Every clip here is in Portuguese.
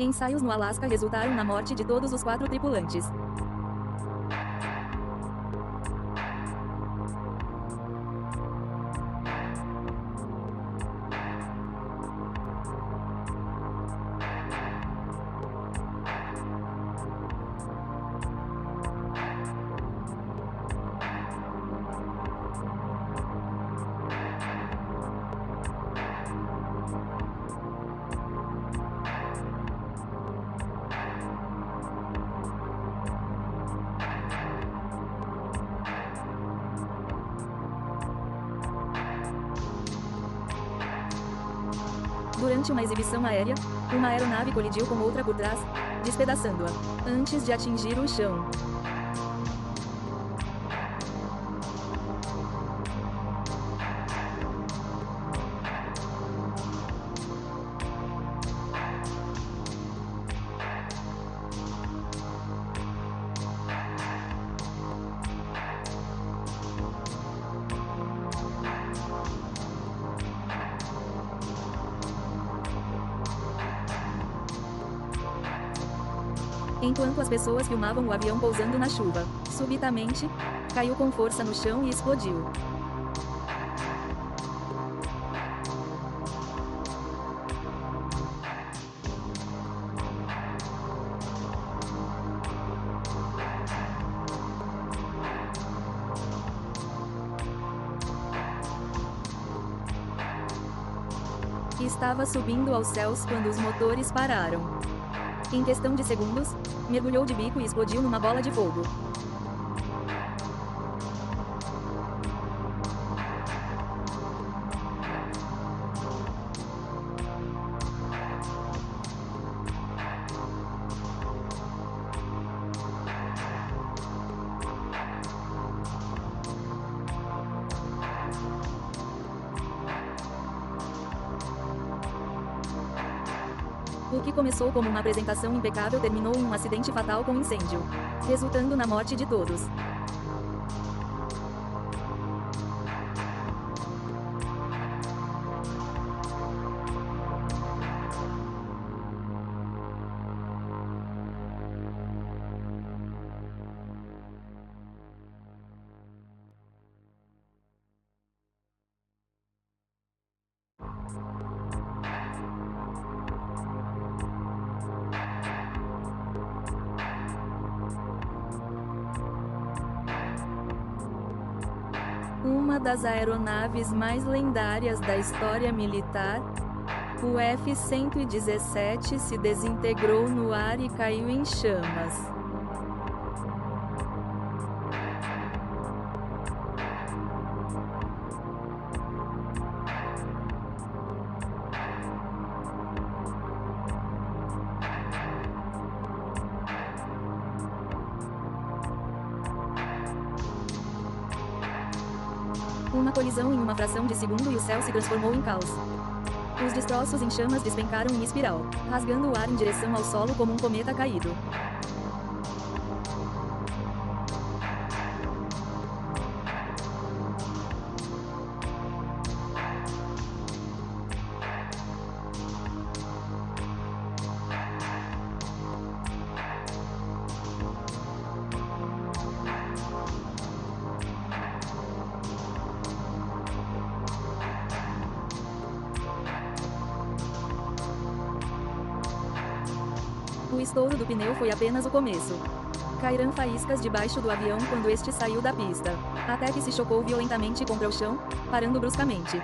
Ensaios no Alasca resultaram na morte de todos os 4 tripulantes. Durante uma exibição aérea, uma aeronave colidiu com outra por trás, despedaçando-a, antes de atingir o chão. Enquanto as pessoas filmavam o avião pousando na chuva, subitamente, caiu com força no chão e explodiu. Estava subindo aos céus quando os motores pararam. Em questão de segundos, mergulhou de bico e explodiu numa bola de fogo. O que começou como uma apresentação impecável terminou em um acidente fatal com incêndio, resultando na morte de todos. Uma das aeronaves mais lendárias da história militar, o F-117 se desintegrou no ar e caiu em chamas. Uma colisão em uma fração de segundo e o céu se transformou em caos. Os destroços em chamas despencaram em espiral, rasgando o ar em direção ao solo como um cometa caído. O estouro do pneu foi apenas o começo. Caíram faíscas debaixo do avião quando este saiu da pista, até que se chocou violentamente contra o chão, parando bruscamente.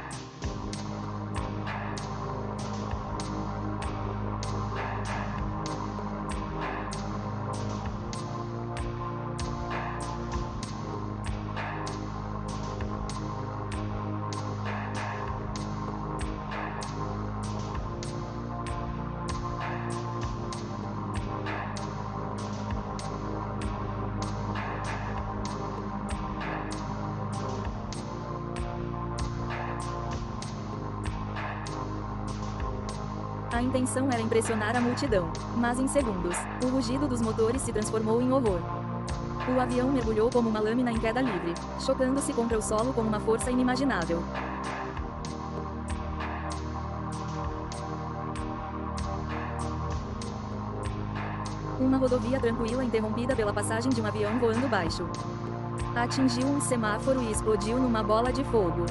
A intenção era impressionar a multidão, mas em segundos, o rugido dos motores se transformou em horror. O avião mergulhou como uma lâmina em queda livre, chocando-se contra o solo com uma força inimaginável. Uma rodovia tranquila interrompida pela passagem de um avião voando baixo. Atingiu um semáforo e explodiu numa bola de fogo.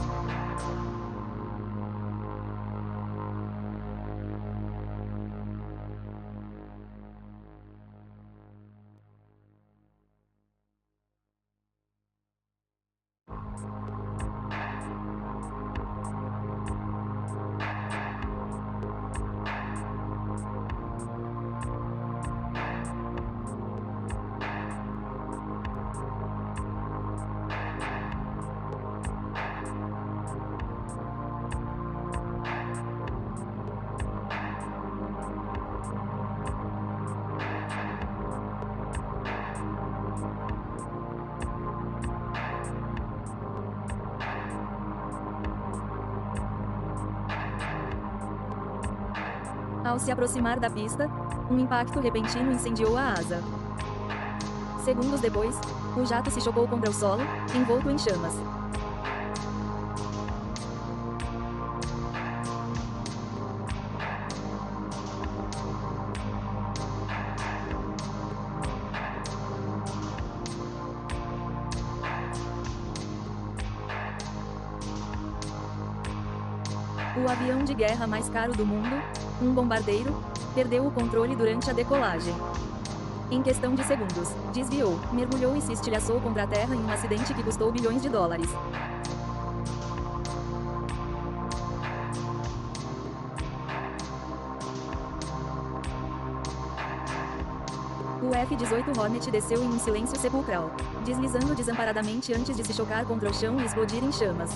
Ao se aproximar da pista, um impacto repentino incendiou a asa. Segundos depois, o jato se chocou contra o solo, envolto em chamas. O avião de guerra mais caro do mundo, um bombardeiro, perdeu o controle durante a decolagem. Em questão de segundos, desviou, mergulhou e se estilhaçou contra a terra em um acidente que custou bilhões de dólares. O F-18 Hornet desceu em um silêncio sepulcral, deslizando desamparadamente antes de se chocar contra o chão e explodir em chamas.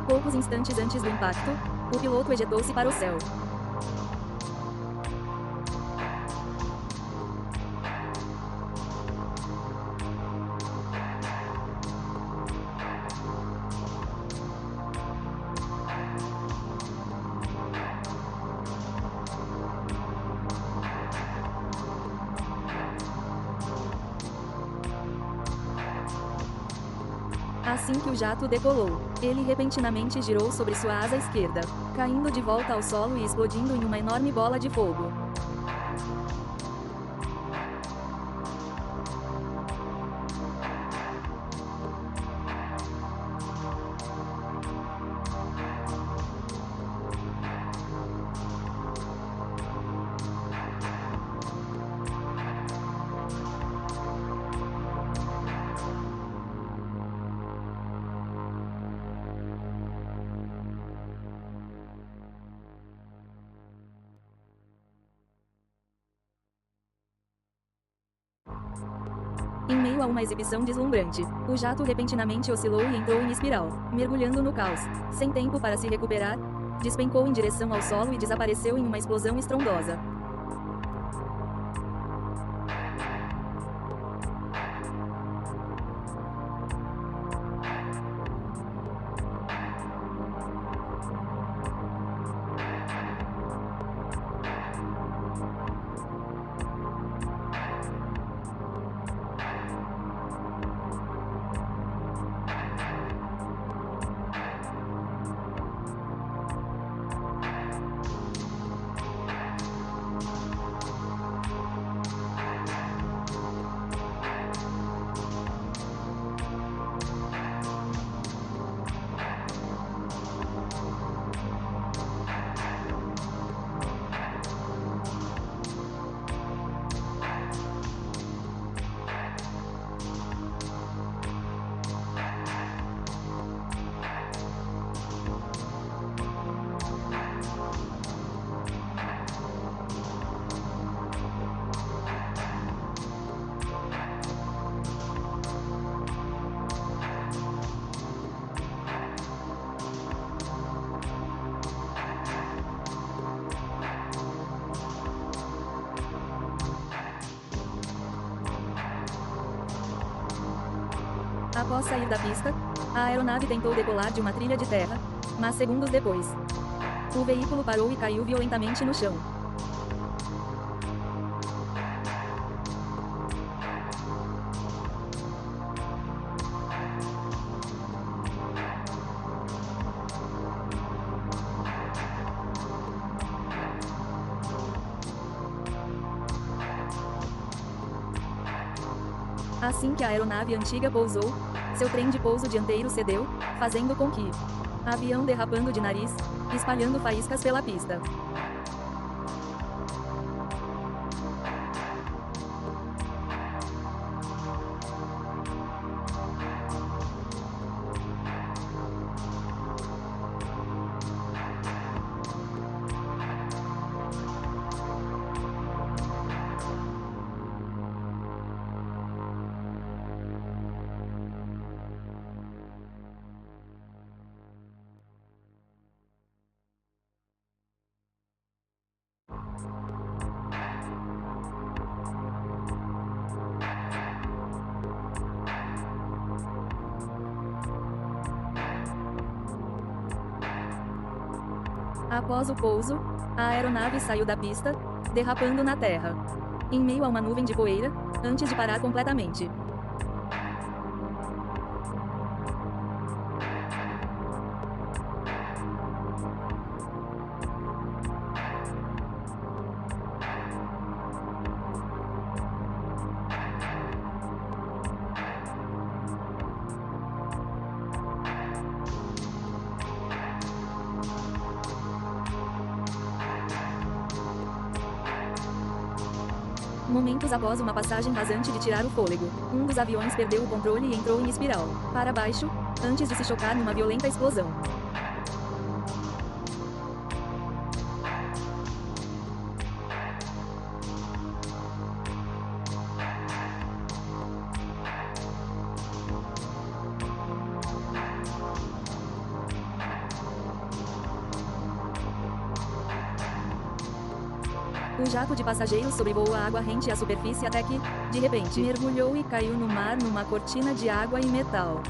Poucos instantes antes do impacto, o piloto ejetou-se para o céu. Assim que o jato decolou, ele repentinamente girou sobre sua asa esquerda, caindo de volta ao solo e explodindo em uma enorme bola de fogo. Em meio a uma exibição deslumbrante, o jato repentinamente oscilou e entrou em espiral, mergulhando no caos. Sem tempo para se recuperar, despencou em direção ao solo e desapareceu em uma explosão estrondosa. Após sair da pista, a aeronave tentou decolar de uma trilha de terra, mas segundos depois, o veículo parou e caiu violentamente no chão. Assim que a aeronave antiga pousou, seu trem de pouso dianteiro cedeu, fazendo com que avião derrapando de nariz, espalhando faíscas pela pista. Após o pouso, a aeronave saiu da pista, derrapando na terra, em meio a uma nuvem de poeira, antes de parar completamente. Momentos após uma passagem rasante de tirar o fôlego, um dos aviões perdeu o controle e entrou em espiral para baixo, antes de se chocar numa violenta explosão. O jato de passageiros sobrevoou a água rente à superfície até que, de repente, mergulhou e caiu no mar numa cortina de água e metal.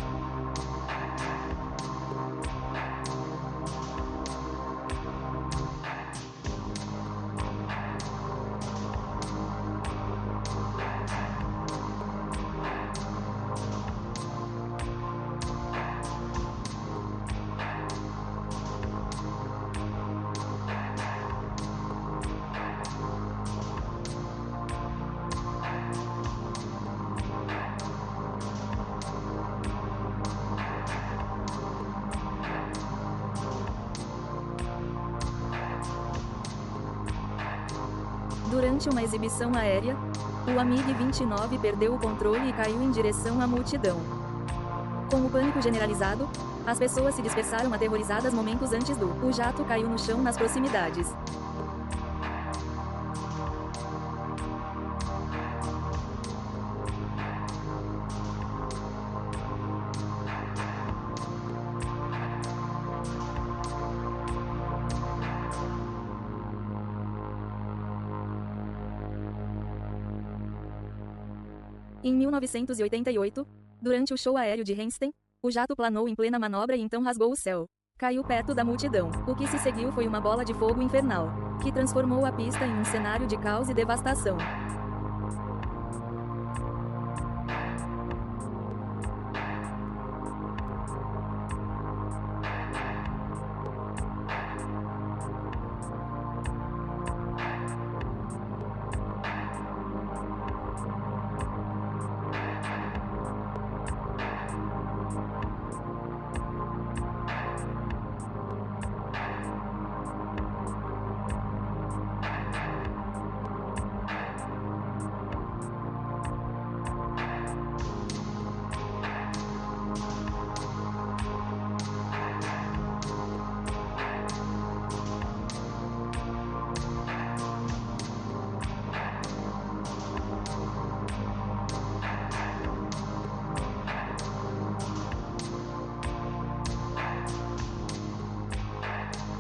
Durante uma exibição aérea, o MiG-29 perdeu o controle e caiu em direção à multidão. Com o pânico generalizado, as pessoas se dispersaram aterrorizadas momentos antes o jato caiu no chão nas proximidades. Em 1988, durante o show aéreo de Rammstein, o jato planou em plena manobra e então rasgou o céu. Caiu perto da multidão. O que se seguiu foi uma bola de fogo infernal, que transformou a pista em um cenário de caos e devastação.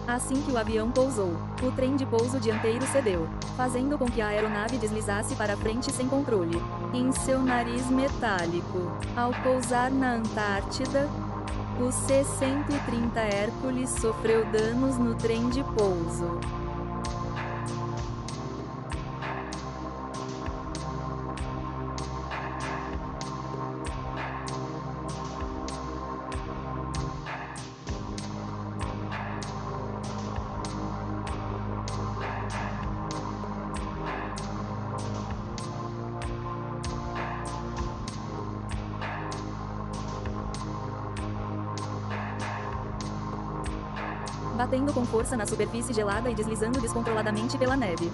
Assim que o avião pousou, o trem de pouso dianteiro cedeu, fazendo com que a aeronave deslizasse para frente sem controle, em seu nariz metálico. Ao pousar na Antártida, o C-130 Hércules sofreu danos no trem de pouso. batendo com força na superfície gelada e deslizando descontroladamente pela neve.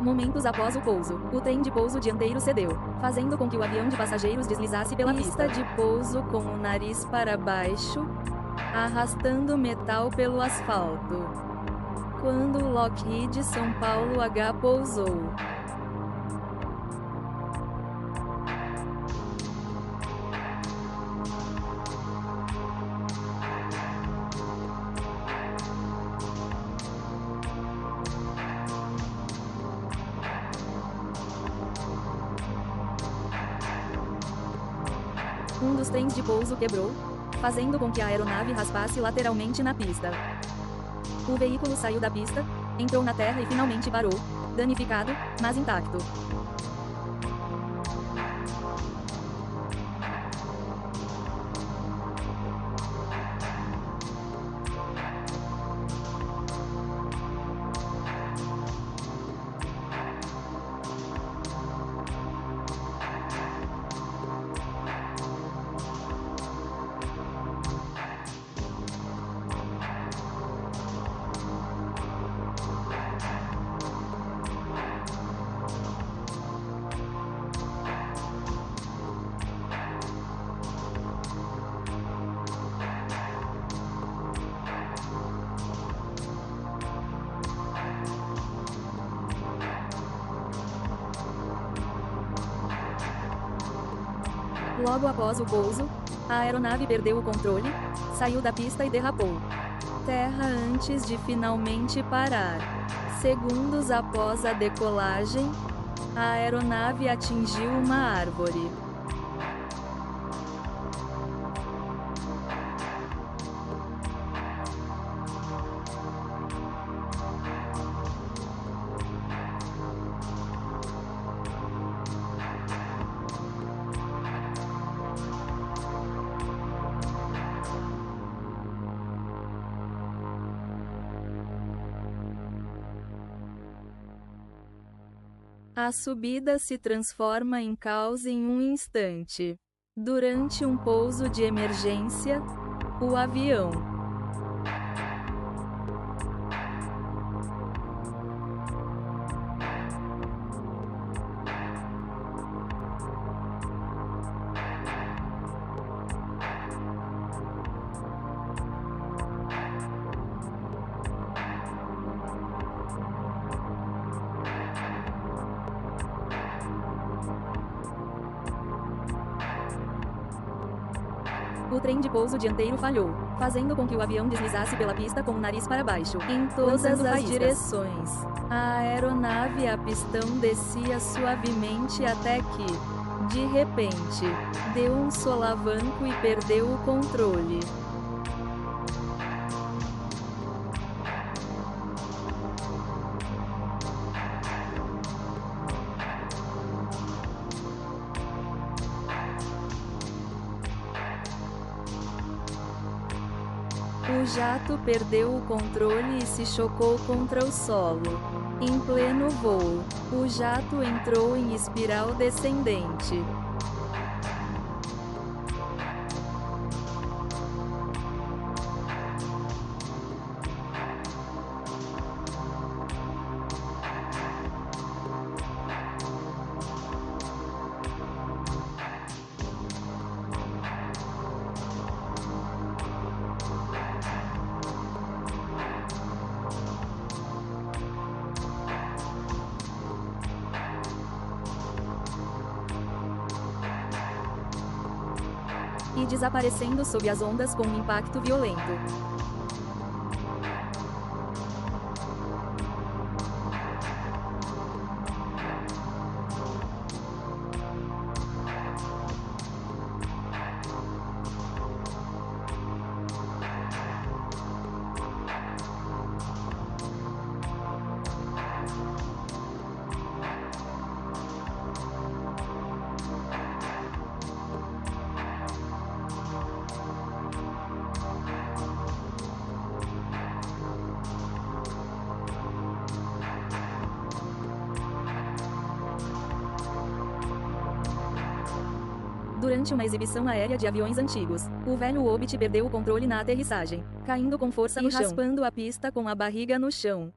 Momentos após o pouso, o trem de pouso dianteiro cedeu, fazendo com que o avião de passageiros deslizasse pela pista de pouso com o nariz para baixo, arrastando metal pelo asfalto. Quando o Lockheed São Paulo H pousou. Um dos trens de pouso quebrou, fazendo com que a aeronave raspasse lateralmente na pista. O veículo saiu da pista, entrou na terra e finalmente parou, danificado, mas intacto. Logo após o pouso, a aeronave perdeu o controle, saiu da pista e derrapou terra antes de finalmente parar. Segundos após a decolagem, a aeronave atingiu uma árvore. A subida se transforma em caos em um instante. Durante um pouso de emergência, o avião O trem de pouso dianteiro falhou, fazendo com que o avião deslizasse pela pista com o nariz para baixo, em todas as direções. A aeronave a pistão descia suavemente até que, de repente, deu um solavanco e perdeu o controle. O jato perdeu o controle e se chocou contra o solo. Em pleno voo, o jato entrou em espiral descendente. e desaparecendo sob as ondas com um impacto violento. Durante uma exibição aérea de aviões antigos, o velho Hobbit perdeu o controle na aterrissagem, caindo com força no chão e raspando a pista com a barriga no chão.